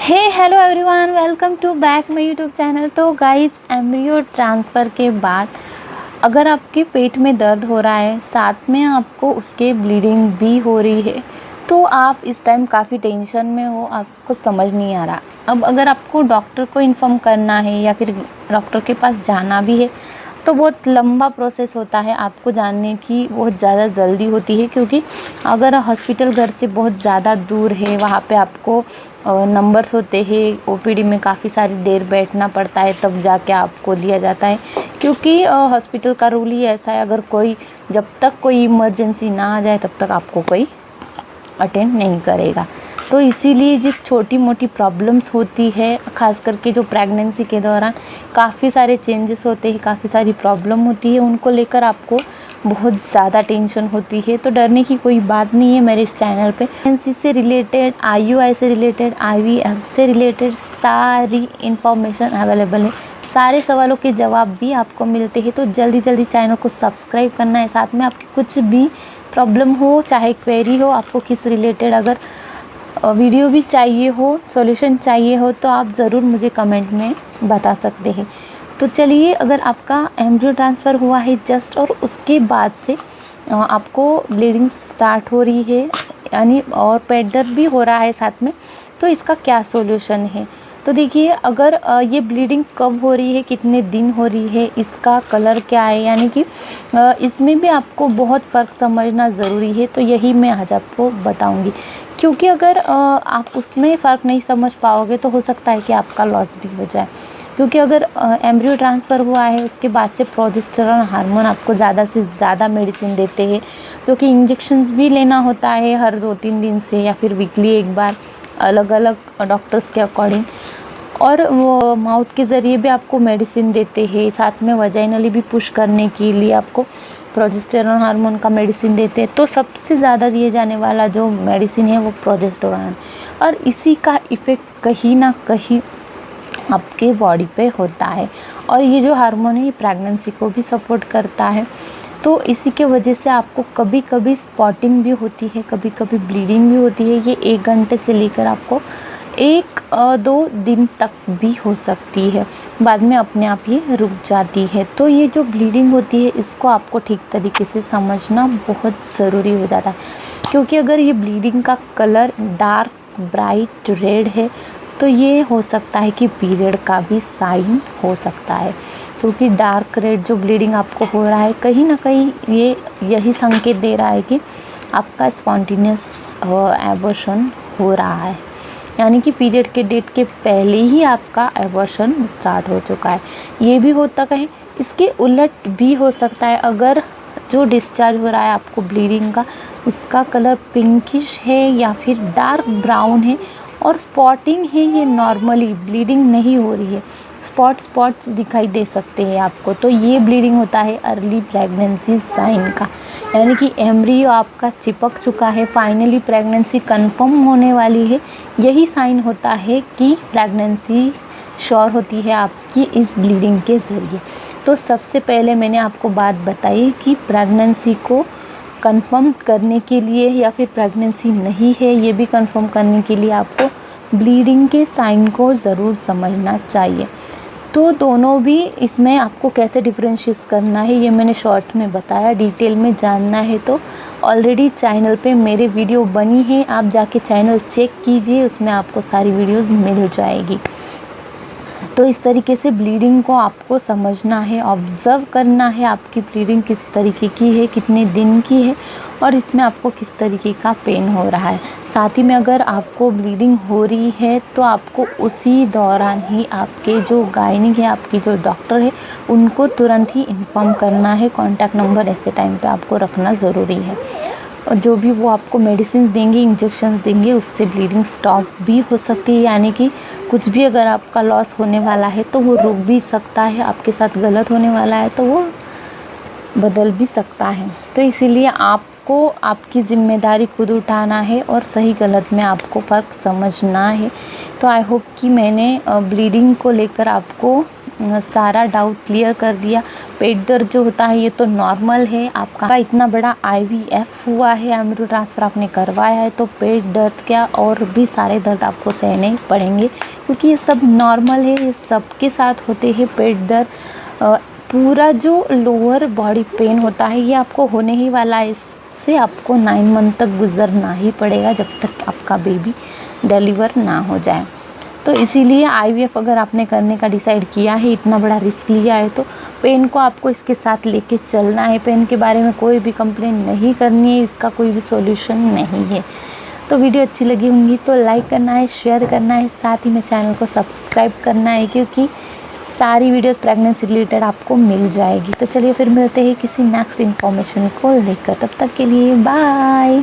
Hey hello everyone, welcome to back my YouTube channel. तो guys, embryo transfer के बाद अगर आपके पेट में दर्द हो रहा है, साथ में आपको उसके ब्लीडिंग भी हो रही है, तो आप इस टाइम काफ़ी टेंशन में हो, आपको समझ नहीं आ रहा। अब अगर आपको डॉक्टर को इन्फॉर्म करना है या फिर डॉक्टर के पास जाना भी है, तो बहुत लंबा प्रोसेस होता है। आपको जानने की बहुत ज़्यादा जल्दी होती है, क्योंकि अगर हॉस्पिटल घर से बहुत ज़्यादा दूर है, वहाँ पे आपको नंबर्स होते हैं, ओपीडी में काफ़ी सारी देर बैठना पड़ता है, तब जाके आपको दिया जाता है। क्योंकि हॉस्पिटल का रूल ही ऐसा है, अगर कोई जब तक कोई इमरजेंसी ना आ जाए तब तक आपको कोई अटेंड नहीं करेगा। तो इसीलिए जो छोटी मोटी प्रॉब्लम्स होती है, ख़ास करके जो प्रेगनेंसी के दौरान काफ़ी सारे चेंजेस होते हैं, काफ़ी सारी प्रॉब्लम होती है, उनको लेकर आपको बहुत ज़्यादा टेंशन होती है। तो डरने की कोई बात नहीं है। मेरे इस चैनल पे प्रेगनेंसी से रिलेटेड, IUI से रिलेटेड, IVF से रिलेटेड सारी इन्फॉर्मेशन अवेलेबल है। सारे सवालों के जवाब भी आपको मिलते हैं। तो जल्दी जल्दी चैनल को सब्सक्राइब करना है। साथ में आपकी कुछ भी प्रॉब्लम हो, चाहे क्वेरी हो, आपको किस रिलेटेड अगर वीडियो भी चाहिए हो, सॉल्यूशन चाहिए हो, तो आप ज़रूर मुझे कमेंट में बता सकते हैं। तो चलिए, अगर आपका एम्ब्रियो ट्रांसफ़र हुआ है जस्ट, और उसके बाद से आपको ब्लीडिंग स्टार्ट हो रही है, यानी और पेट दर्द भी हो रहा है साथ में, तो इसका क्या सॉल्यूशन है। तो देखिए, अगर ये ब्लीडिंग कब हो रही है, कितने दिन हो रही है, इसका कलर क्या है, यानी कि इसमें भी आपको बहुत फ़र्क समझना ज़रूरी है। तो यही मैं आज आपको बताऊंगी, क्योंकि अगर आप उसमें फ़र्क नहीं समझ पाओगे तो हो सकता है कि आपका लॉस भी हो जाए। क्योंकि अगर एम्ब्रियो ट्रांसफ़र हुआ है, उसके बाद से प्रोजेस्टेरॉन हार्मोन आपको ज़्यादा से ज़्यादा मेडिसिन देते हैं, क्योंकि इंजेक्शंस भी लेना होता है हर 2-3 दिन से, या फिर वीकली एक बार, अलग अलग डॉक्टर्स के अकॉर्डिंग। और वो माउथ के ज़रिए भी आपको मेडिसिन देते हैं, साथ में वजाइनली भी पुश करने के लिए आपको प्रोजेस्टेरॉन हार्मोन का मेडिसिन देते हैं। तो सबसे ज़्यादा दिए जाने वाला जो मेडिसिन है वो प्रोजेस्टेरॉन, और इसी का इफ़ेक्ट कहीं ना कहीं आपके बॉडी पे होता है। और ये जो हार्मोन है, ये प्रेगनेंसी को भी सपोर्ट करता है। तो इसी के वजह से आपको कभी कभी स्पॉटिंग भी होती है, कभी कभी ब्लीडिंग भी होती है। ये 1 घंटे से लेकर आपको 1-2 दिन तक भी हो सकती है, बाद में अपने आप ये रुक जाती है। तो ये जो ब्लीडिंग होती है, इसको आपको ठीक तरीके से समझना बहुत ज़रूरी हो जाता है। क्योंकि अगर ये ब्लीडिंग का कलर डार्क ब्राइट रेड है, तो ये हो सकता है कि पीरियड का भी साइन हो सकता है। क्योंकि डार्क रेड जो ब्लीडिंग आपको हो रहा है, कहीं ना कहीं ये यही संकेत दे रहा है कि आपका स्पॉन्टेनियस एबॉर्शन हो रहा है, यानी कि पीरियड के डेट के पहले ही आपका एबॉर्शन स्टार्ट हो चुका है। ये भी होता है। इसके उलट भी हो सकता है, अगर जो डिस्चार्ज हो रहा है आपको ब्लीडिंग का, उसका कलर पिंकिश है या फिर डार्क ब्राउन है, और स्पॉटिंग है, ये नॉर्मली ब्लीडिंग नहीं हो रही है, स्पॉट्स दिखाई दे सकते हैं आपको, तो ये ब्लीडिंग होता है अर्ली प्रेगनेंसी साइन का। यानी कि एम्ब्रियो आपका चिपक चुका है, फाइनली प्रेगनेंसी कंफर्म होने वाली है। यही साइन होता है कि प्रेगनेंसी श्योर होती है आपकी इस ब्लीडिंग के ज़रिए। तो सबसे पहले मैंने आपको बात बताई कि प्रेगनेंसी को कंफर्म करने के लिए, या फिर प्रेगनेंसी नहीं है ये भी कंफर्म करने के लिए, आपको ब्लीडिंग के साइन को ज़रूर समझना चाहिए। तो दोनों भी इसमें आपको कैसे डिफरेंशिएट करना है, ये मैंने शॉर्ट में बताया। डिटेल में जानना है तो ऑलरेडी चैनल पे मेरे वीडियो बनी है, आप जाके चैनल चेक कीजिए, उसमें आपको सारी वीडियोस मिल जाएगी। तो इस तरीके से ब्लीडिंग को आपको समझना है, ऑब्ज़र्व करना है, आपकी ब्लीडिंग किस तरीके की है, कितने दिन की है, और इसमें आपको किस तरीके का पेन हो रहा है। साथ ही में अगर आपको ब्लीडिंग हो रही है, तो आपको उसी दौरान ही आपके जो गायनिक है, आपकी जो डॉक्टर है, उनको तुरंत ही इन्फॉर्म करना है। कॉन्टैक्ट नंबर ऐसे टाइम पे आपको रखना ज़रूरी है। और जो भी वो आपको मेडिसिन देंगे, इंजेक्शन देंगे, उससे ब्लीडिंग स्टॉप भी हो सकती है। यानी कि कुछ भी अगर आपका लॉस होने वाला है तो वो रुक भी सकता है, आपके साथ गलत होने वाला है तो वो बदल भी सकता है। तो इसीलिए आपको आपकी ज़िम्मेदारी खुद उठाना है, और सही गलत में आपको फ़र्क समझना है। तो आई होप कि मैंने ब्लीडिंग को लेकर आपको सारा डाउट क्लियर कर दिया। पेट दर्द जो होता है ये तो नॉर्मल है, आपका इतना बड़ा IVF हुआ है, एम्ब्रियो ट्रांसफ़र आपने करवाया है, तो पेट दर्द क्या और भी सारे दर्द आपको सहने पड़ेंगे, क्योंकि ये सब नॉर्मल है, ये सबके साथ होते हैं पेट दर्द। पूरा जो लोअर बॉडी पेन होता है ये आपको होने ही वाला है, इससे आपको 9 मंथ तक गुजरना ही पड़ेगा जब तक आपका बेबी डिलीवर ना हो जाए। तो इसीलिए IVF अगर आपने करने का डिसाइड किया है, इतना बड़ा रिस्क लिया है, तो पेन को आपको इसके साथ लेके चलना है। पेन के बारे में कोई भी कंप्लेन नहीं करनी है, इसका कोई भी सॉल्यूशन नहीं है। तो वीडियो अच्छी लगी होंगी तो लाइक करना है, शेयर करना है, साथ ही में चैनल को सब्सक्राइब करना है, क्योंकि सारी वीडियोस प्रेगनेंसी रिलेटेड आपको मिल जाएगी। तो चलिए फिर मिलते हैं किसी नेक्स्ट इन्फॉर्मेशन को लेकर, तब तक के लिए बाय।